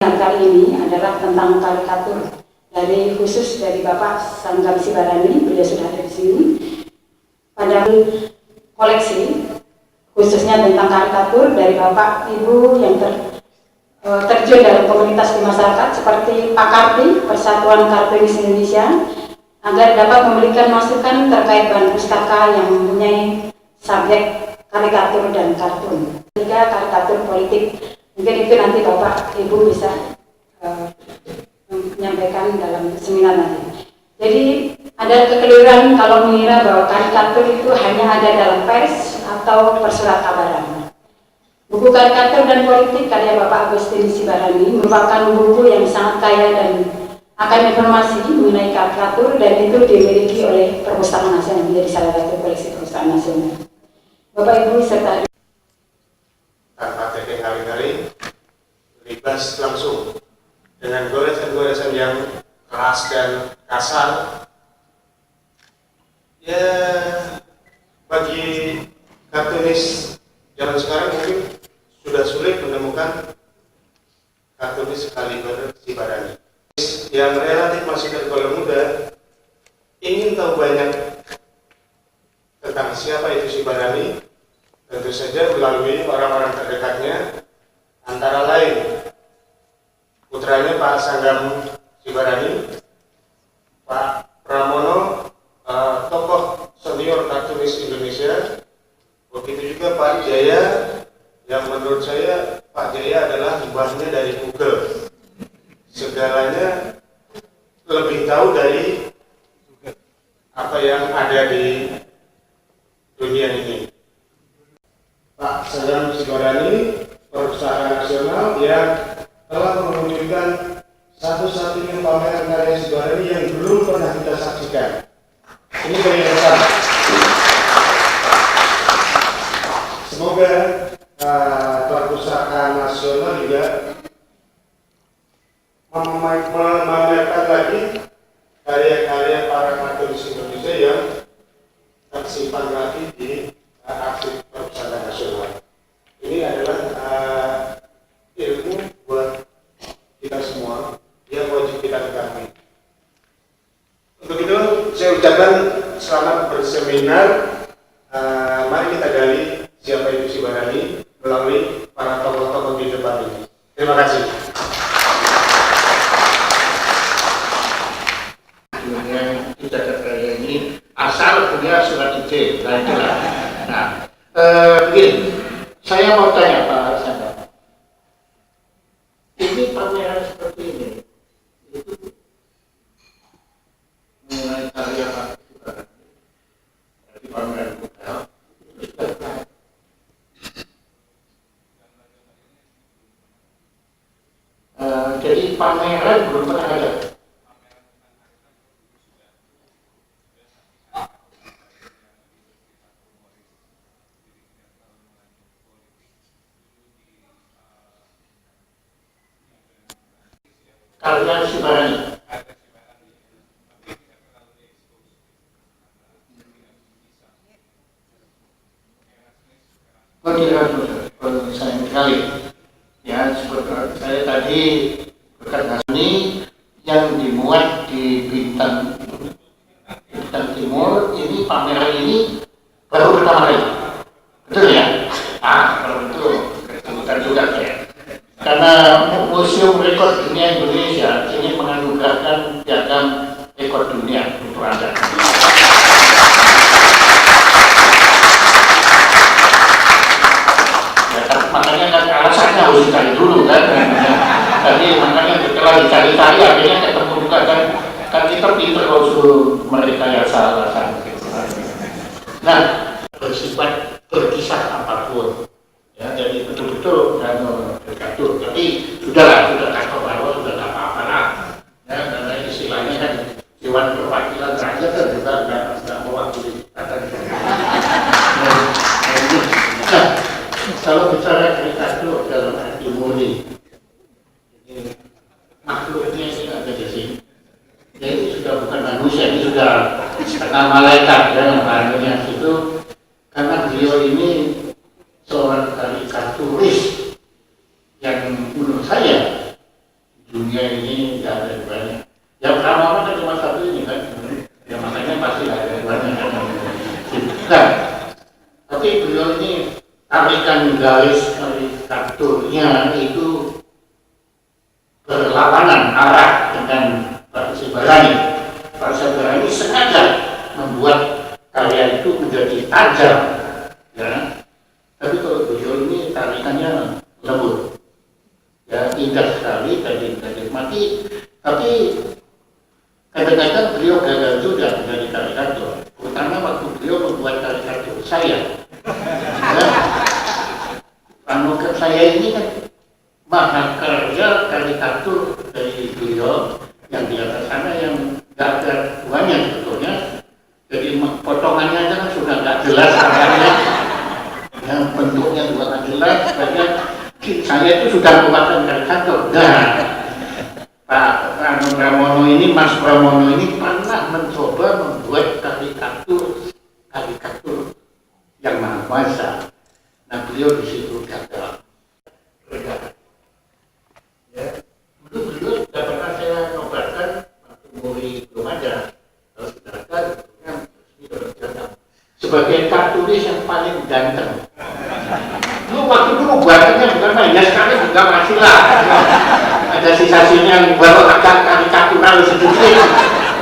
Yang kali ini adalah tentang karikatur khusus dari Bapak Sanggam Sibarani, beliau sudah ada di sini. Pada koleksi khususnya tentang karikatur dari Bapak Ibu yang terjun dalam komunitas di masyarakat seperti Pak Karti, Persatuan Kartunis Indonesia, agar dapat memberikan masukan terkait bahan pustaka yang mempunyai subjek karikatur dan kartun. Tiga karikatur politik, mungkin itu nanti Bapak Ibu bisa menyampaikan dalam seminar nanti. Jadi ada kekeliruan kalau mengira bahwa karikatur itu hanya ada dalam pers atau persurat kabaran. Buku karikatur dan politik karya Bapak Agustinus Sibarani merupakan buku yang sangat kaya dan akan informasi mengenai karikatur, dan itu dimiliki oleh Perpustakaan Nasional, menjadi salah satu koleksi Perpustakaan Nasional. Bapak Ibu serta tanpa teknik hari-hari, libas langsung dengan goresan-goresan yang keras dan kasar. Ya, bagi kartunis zaman sekarang mungkin sudah sulit menemukan kartunis kaliber Sibarani yang relatif masih tergolong muda, ingin tahu banyak tentang siapa itu Sibarani. Tentu saja melalui orang-orang terdekatnya, antara lain putranya Pak Sanggam Sibarani, Pak Pramono, tokoh senior kartunis Indonesia. Begitu juga Pak Jaya, yang menurut saya Pak Jaya adalah hibahnya dari Google. Segalanya lebih tahu dari apa yang ada di dunia ini. Pak Sanggam Sibarani, Perpustakaan Nasional, yang telah menunjukkan satu-satunya pameran karya Sibarani yang belum pernah kita saksikan. Ini kelihatan. Semoga Perpustakaan Nasional juga memamerkan lagi karya-karya para kartunis Indonesia yang tersimpan rapi di arsip Perpustakaan Nasional. Ini adalah ilmu buat kita semua yang wajib kita ketahui. Untuk itu saya ucapkan selamat berseminar. Mari kita gali siapa itu Sibarani melalui para tokoh-tokoh di depan ini. Terima kasih. Yang kita katakan ini asal punya surat izin. Nah, begini, saya mau tanya Pak Sanggam, ini pameran seperti ini itu mengenai karya Pak Sibarani dari pameran hotel itu sudah jadi pameran belum pernah ada. Karya Sibarani. Oh tidak, sayang sekali. Ya, seperti saya tadi berkata ini yang dimuat di Bintang Timur, ini pameran ini baru pertama kali. Betul ya? Kalau itu bukan juga saya. Karena Museum Rekor Dunia Indonesia ingin menganugerahkan piagam rekor dunia untuk Anda. Ya, makanya kan alasannya harus dicari dulu kan. Tadi makanya setelah dicari-cari akhirnya ketemu juga kan kita pinter kalau suruh mereka yang salah alasan. Nah, bersifat berkisah apapun. Ya, jadi betul-betul karikatur, tapi sudah kacau balau, sudah tak apa-apa lah. Ya, karena istilahnya kan Dewan Perwakilan Rakyat kan juga nggak mewakili kata. Nah, kalau bicara karikatur dalam arti murni, ini makhluknya ini ada di sini. Jadi sudah bukan manusia, ini sudah setengah malaikat ya, makhluknya itu karena beliau ini seorang karikaturis yang menurut saya tarikan garis karikaturnya itu berlawanan arah dengan Pak Sibarani. Pak Sibarani sengaja membuat karya itu menjadi tajam, ya. Tapi kalau beliau ini tarikannya lembut, ya, indah sekali, tadi mati. Tapi kadang-kadang beliau gagal juga menjadi karikatur, terutama waktu beliau membuat karikatur saya. Ya. Anugerah saya ini kan mahakarya karikatur dari beliau yang di atas sana yang nggak ada uangnya sebetulnya. Jadi potongannya aja kan sudah nggak jelas arahnya, yang bentuknya juga nggak jelas. Makanya saya itu sudah membuat karikatur. Nah, Pak Pramono ini, Mas Pramono ini pernah mencoba membuat karikatur yang Maha Kuasa. Nah, beliau di situ gagal. Ya, dulu beliau sudah pernah saya nobatkan waktu Muri belum ada. Kalau sudah ada, sebagai kartunis yang paling ganteng. Dulu waktu itu buatannya bukan main, ya sekarang juga masih lah. Ada sisa-sisa yang baru agak karikatural sedikit.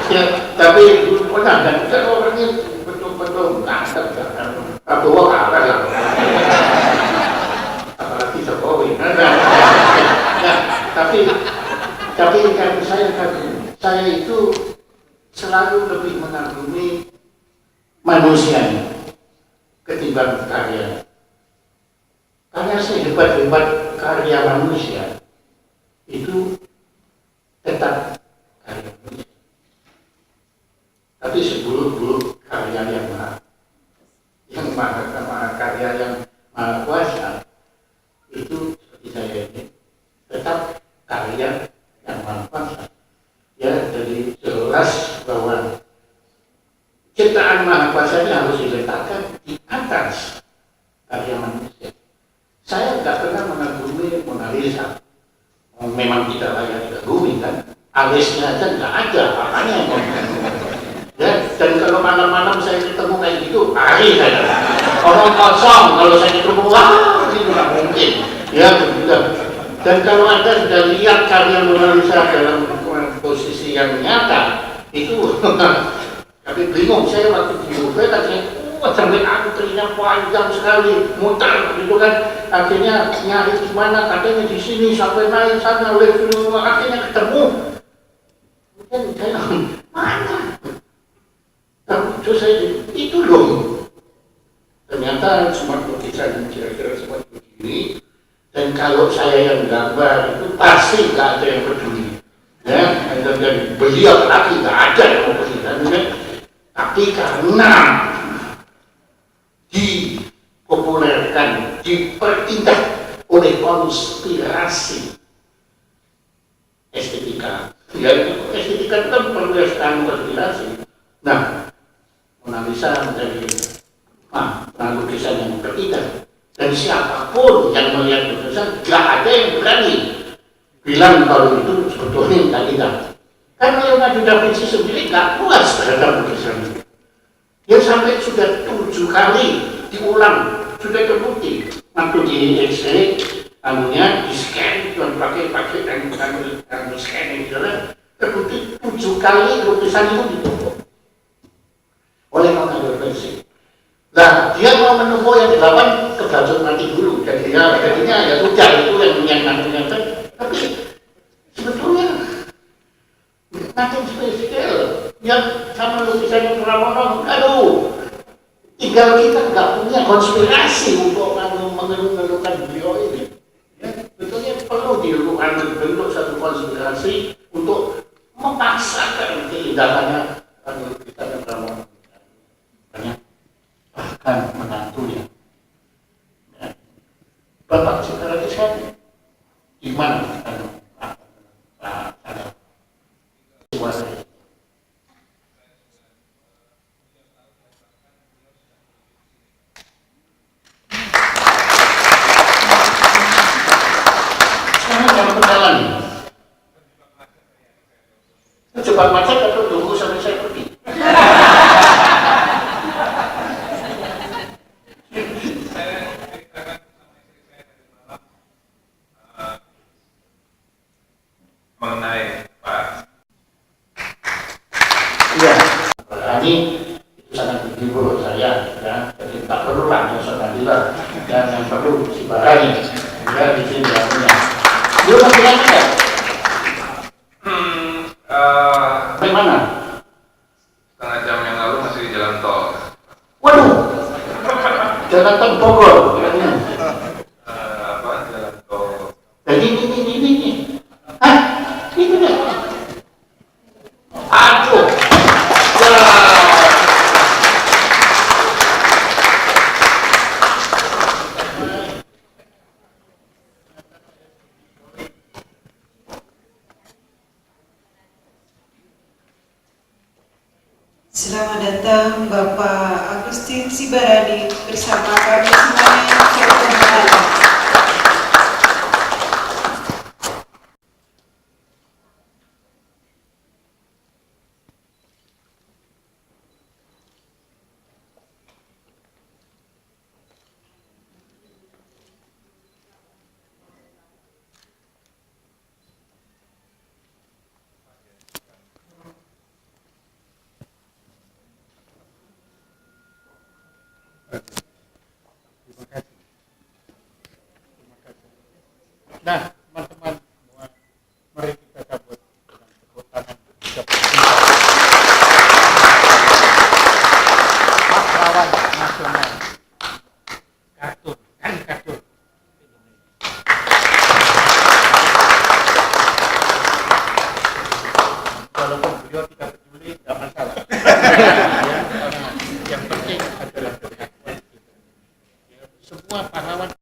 Ya, tapi dulu pernah dan kita orangnya betul-betul ganteng. Prabowo kalah lah. Apalagi Jokowi. Nah, tapi kan saya itu selalu lebih mengagumi manusianya ketimbang karya. Karena sehebat-hebat karya manusia itu tetap karya manusia. Tapi seburuk-buruk karya yang maha karya yang Maha Kuasa itu seperti saya ini tetap karya yang Maha Kuasa. Ya, jadi jelas bahwa ciptaan Maha Kuasa ini harus diletakkan di atas karya manusia. Saya tidak pernah mengagumi Mona Lisa. Memang tidak layak dikagumi kan. Alisnya aja nggak ada, apanya yang ya, dan kalau malam-malam saya ketemu kayak gitu, hari saya orang kosong. Kalau saya ketemu, wah, ini tidak mungkin. Ya, begitu. Dan kalau Anda sudah lihat karya Mona Lisa dalam posisi yang nyata, itu tapi bingung saya waktu di Dubai kan saya sampai antrinya panjang sekali, muter gitu kan. Akhirnya nyari di mana, katanya di sini sampai naik sana, akhirnya ketemu. Kemudian saya mana? Terus saya itu loh. Ternyata semua lukisan kira-kira semua begini. Dan kalau saya yang gambar itu pasti nggak ada yang peduli. Ya, dan beliau lagi nggak ada yang peduli. Tapi karena dipopulerkan, diperindah oleh konspirasi estetika, ya estetika itu kan perlu konspirasi. Nah, Mona Lisa menjadi lukisan yang berbeda, dan siapapun yang melihat lukisan nggak ada yang berani bilang kalau itu sebetulnya nggak indah. Karena Leonardo da Vinci sendiri nggak puas terhadap lukisan itu. Dia sampai sudah 7 kali diulang, sudah terbukti. Waktu di X-ray, anunya di scan dan pakai anu scanning jalan, terbukti 7 kali lukisan itu ditutup oleh Leonardo da Vinci. Nah, dia mau menemukan yang dilakukan kebacut mati dulu, jadinya ya sudah itu yang nanti. Tapi sebetulnya nothing spesial. Yang sama lukisan Pramono, aduh, tinggal kita nggak punya konspirasi untuk mengeluhkan beliau ini. Ya, betulnya perlu dilakukan bentuk satu konspirasi untuk memaksakan keindahannya lukisan Pramono. Bahkan menantunya. Ya. Bapak sekarang ini gimana? Cepat macet atau tunggu sampai saya pergi? Alhamdulillah. Dan yang perlu si Barani, ya di sini punya. Dia masih lagi nggak? Bagaimana? Setengah jam yang lalu masih di jalan tol. Waduh, jalan tol Bogor. Apa jalan tol? Jadi ini. Hah? Itu dia. Aduh. Ya. Selamat datang Bapak Agustin Sibarani bersama kami semuanya. Nah, teman-teman semua, mari kita cabut dengan tepuk tangan. Pahlawan nasional kartun. Walaupun beliau tidak peduli, tidak masalah. Yang penting adalah pengakuan kita. Semua pahlawan.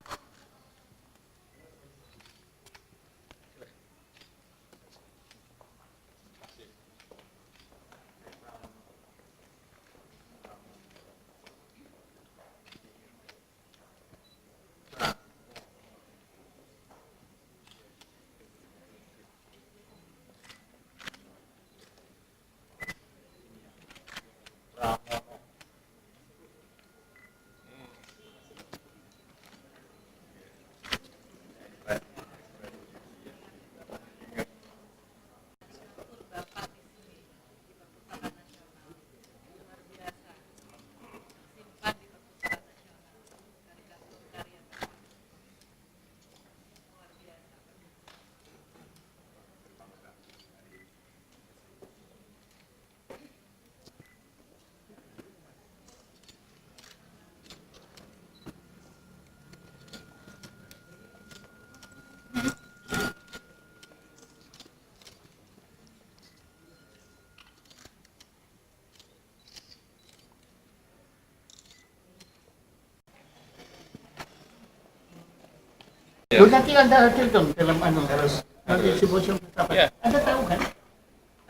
Lu nanti ada hadir dong dalam nanti simposium apa? Ya. Anda tahu kan?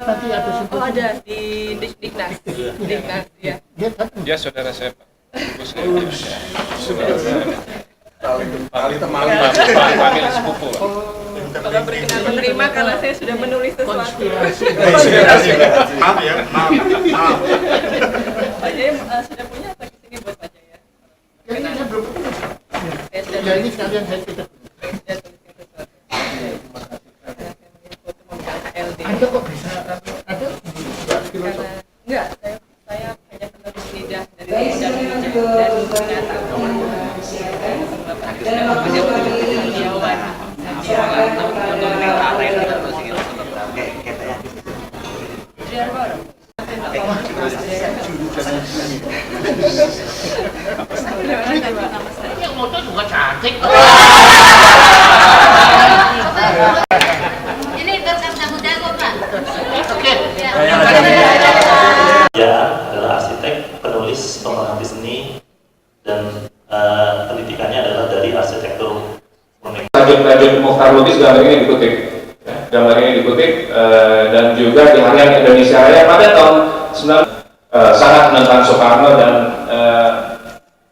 Nanti ada simposium. Oh ada di Diknas. Diknas ya. Ya saudara saya Pak. Panggil sepupu. Bapak berkenan menerima karena saya sudah menulis sesuatu. Konspirasi. Maaf ya, maaf. Pak Jaya sudah punya atau kesini buat Pak Jaya? Jadi saya belum. Saya sudah Ya ini sekalian saya tidak. sudah tuliskan sesuatu. Saya mengirim foto memegang HLD. Anda kok bisa ada? Karena enggak, saya hanya penulis lidah dari lidah dan ternyata Yang moto juga cantik. Ini berkat jago-jago Pak. Oke. Dia adalah arsitek, penulis, pemerhati seni, dan pendidikannya adalah dari arsitektur unik. Tajuk Mukhtar Lubis gambar ini dikutip, ya, gambar ini dikutip dan juga di Harian Indonesia Raya pada tahun 9 sangat menentang Soekarno dan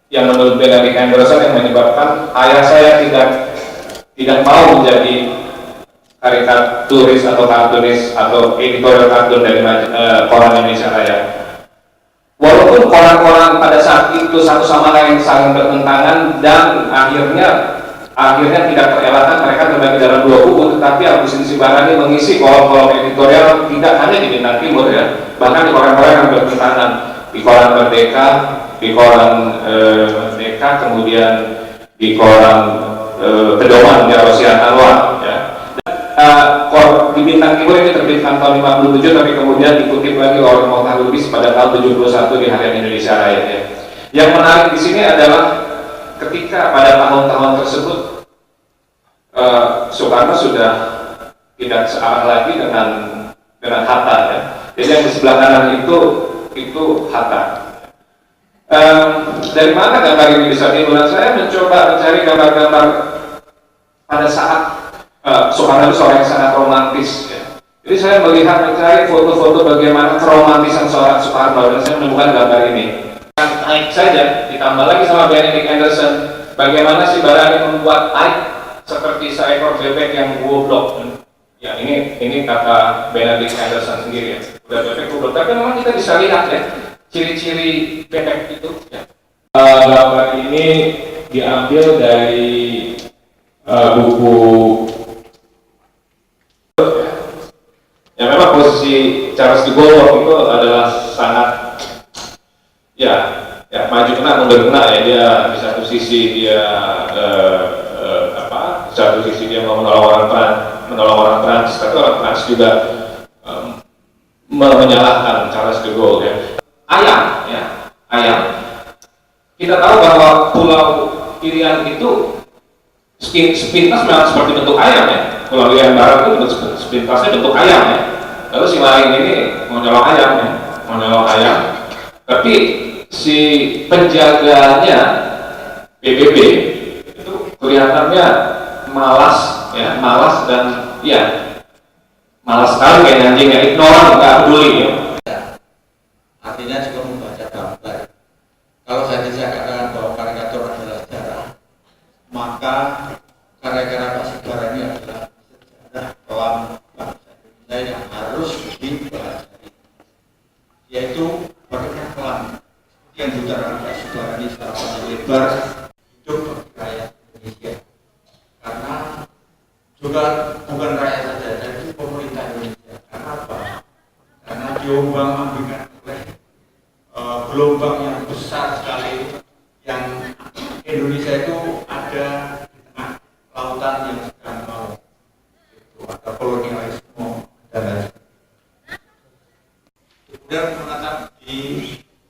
yang menurut Benedict Anderson yang menyebabkan ayah saya tidak mau menjadi karikaturis atau kartunis atau editorial kartun dari koran Indonesia Raya. Walaupun koran-koran pada saat itu satu sama lain saling bertentangan dan akhirnya tidak terelakkan mereka terbagi dalam dua buku, tetapi Agustin Sibarani mengisi kolom-kolom editorial tidak hanya di Bintang Timur ya, bahkan di koran-koran yang bertentangan, di koran Merdeka, di koran Merdeka, kemudian di koran Pedoman ya Rosian Anwar ya. Di Bintang Timur ini terbitkan tahun 57, tapi kemudian dikutip lagi oleh Mokhtar Lubis pada tahun 71 di Harian Indonesia Raya ya. Yang menarik di sini adalah ketika pada tahun-tahun tersebut Soekarno sudah tidak searah lagi dengan Hatta ya. Jadi yang di sebelah kanan itu Hatta. Dari mana gambar ini bisa timbul? Saya mencoba mencari gambar-gambar pada saat Soekarno itu seorang yang sangat romantis ya. Jadi saya mencari foto-foto bagaimana keromantisan seorang Soekarno, dan saya menemukan gambar ini. Aik saja ditambah lagi sama Benedict Anderson, bagaimana si Barani membuat Aik seperti seekor bebek yang goblok. Ya ini kata Benedict Anderson sendiri ya, udah bebek goblok. Tapi memang kita bisa lihat ya ciri-ciri bebek itu ya. Gambar ini diambil dari buku ya, memang posisi Charles de Gaulle itu adalah sangat ya maju kena mundur kena ya. Dia di satu sisi dia di satu sisi dia mau menolong orang Prancis, tapi orang Prancis juga menyalahkan Charles de Gaulle ya. Ayam. Kita tahu bahwa Pulau Irian itu sepintas memang seperti bentuk ayam ya. Pulau Irian Barat itu sepintasnya bentuk ayam ya. Lalu si lain ini mau nyolong ayam. Tapi si penjaganya PBB itu kelihatannya malas dan malas sekali kayak anjingnya, ignoran, nggak peduli ya. Artinya juga membaca gambar. Kalau tadi saya katakan bahwa karikatur adalah sejarah, maka karya-karya Pak Sigbarani adalah sejarah kelam bangsa Indonesia yang harus dipelajari, yaitu bagaimana kelam yang diutarakan Pak Sigbarani secara panjang lebar hidup bagi rakyat Indonesia. Karena juga bukan rakyat saja, tapi pemerintah Indonesia. Karena apa? Karena diombang-ambingkan oleh gelombang yang besar sekali, yang Indonesia itu ada di tengah lautan yang sedang mau itu ada kolonialisme dan lain sebagainya. Kemudian menatap di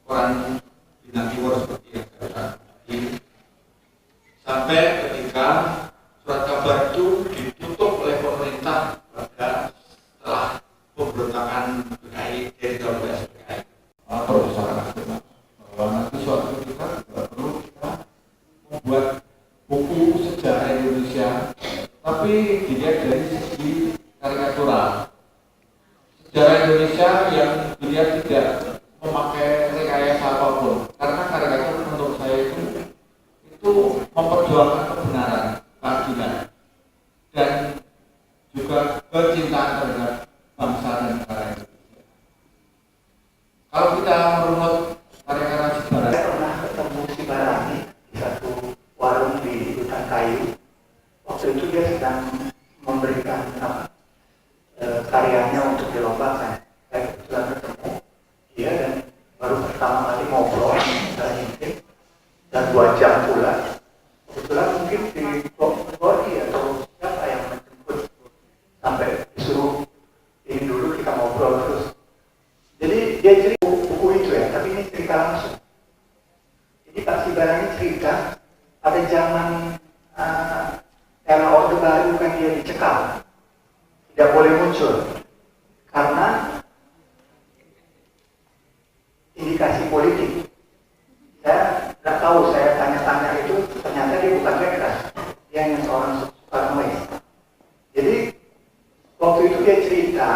koran Bintang Timur seperti yang saya katakan tadi, sampai ketika surat kabar itu ditutup oleh pemerintah pada setelah pemberontakan PKI dari tahun PKI. Profesor Nasdem bahwa nanti suatu ketika perlu kita membuat buku sejarah Indonesia, tapi dilihat dari segi karikatural. Sejarah Indonesia yang dilihat tidak memakai rekayasa apapun, karena karikatur menurut saya itu memperjuangkan kebenaran, keadilan, dan juga kecintaan terhadap bangsa dan negara Indonesia. Kalau kita merunut karya-karya Sigbarani, saya pernah ketemu Sigbarani di satu warung di hutan kayu. Waktu itu dia sedang memberikan karyanya untuk dilombakan. Saya kebetulan ketemu dia dan baru pertama kali ngobrol dan 2 jam pula. Kebetulan mungkin di Bodi atau siapa yang menjemput sampai disuruh ini dulu kita ngobrol terus. Jadi dia cerita buku itu ya, tapi ini cerita langsung. Jadi Pak Sigbarani cerita pada zaman era Orde Baru kan dia dicekal, tidak boleh muncul karena indikasi politik. Saya nggak tahu, saya tanya-tanya itu ternyata dia bukan rekras, dia hanya seorang Soekarnois. Jadi waktu itu dia cerita,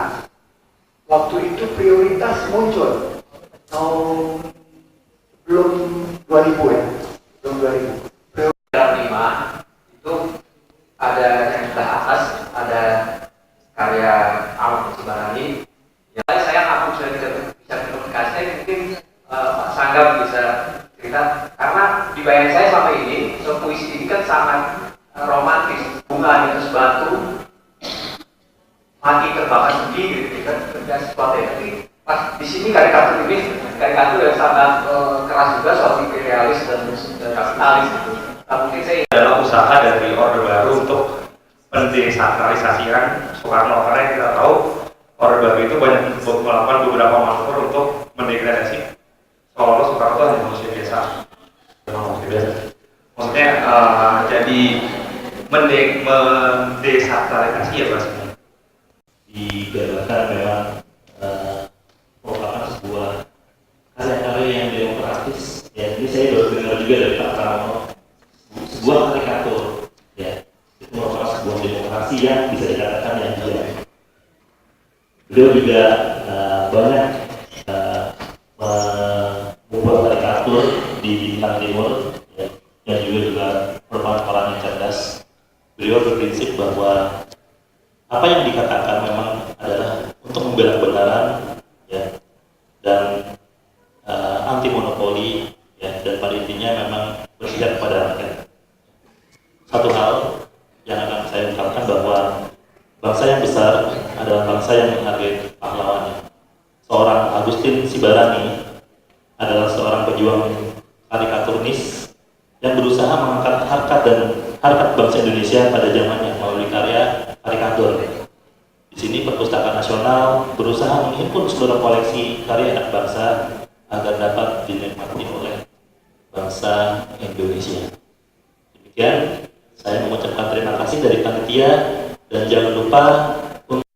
waktu itu prioritas muncul tahun belum 2000 ya, belum 2000. Dalam 5 itu ada yang sebelah atas ada karya Ahmad Sigbarani. Ya, saya aku sudah tidak bisa komunikasi, mungkin Pak Sanggam bisa cerita, karena di bayangan saya selama ini puisi ini kan sangat romantis, bunga di atas batu, mati terbakar sedih gitu kan, sesuatu ya. Tapi pas di sini karikatur yang sangat keras juga soal materialis dan kapitalis gitu. Nah, mungkin saya adalah usaha dari Orde Baru untuk mendesakralisasikan Soekarno, karena kita tahu Orde Baru itu banyak melakukan beberapa manuver untuk mendegradasi seolah-olah Soekarno itu hanya manusia biasa. Maksudnya jadi mendesakralisasi ya bahasanya. Digambarkan memang merupakan sebuah karya-karya yang demokratis. Ya, ini saya baru dengar juga dari Pak Pramono, sebuah karikatur. Ya, itu merupakan sebuah demokrasi yang bisa dikatakan yang diam. Beliau juga banyak membuat karikatur di Bintang Timur, ya, yang juga merupakan orang yang cerdas. Beliau berprinsip bahwa apa yang dikatakan memang adalah untuk membela kebenaran, ya, dan anti monopoli, ya, dan pada intinya memang berpihak kepada rakyat. Satu hal yang akan saya ungkapkan bahwa bangsa yang besar adalah bangsa yang menghargai pahlawannya. Seorang Agustin Sibarani adalah seorang pejuang karikaturnis yang berusaha mengangkat harkat bangsa Indonesia pada zamannya melalui karya karikatur. Di sini Perpustakaan Nasional berusaha menghimpun seluruh koleksi karya anak bangsa agar dapat dinikmati oleh bangsa Indonesia. Demikian, saya mengucapkan terima kasih dari panitia dan jangan lupa untuk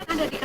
ada di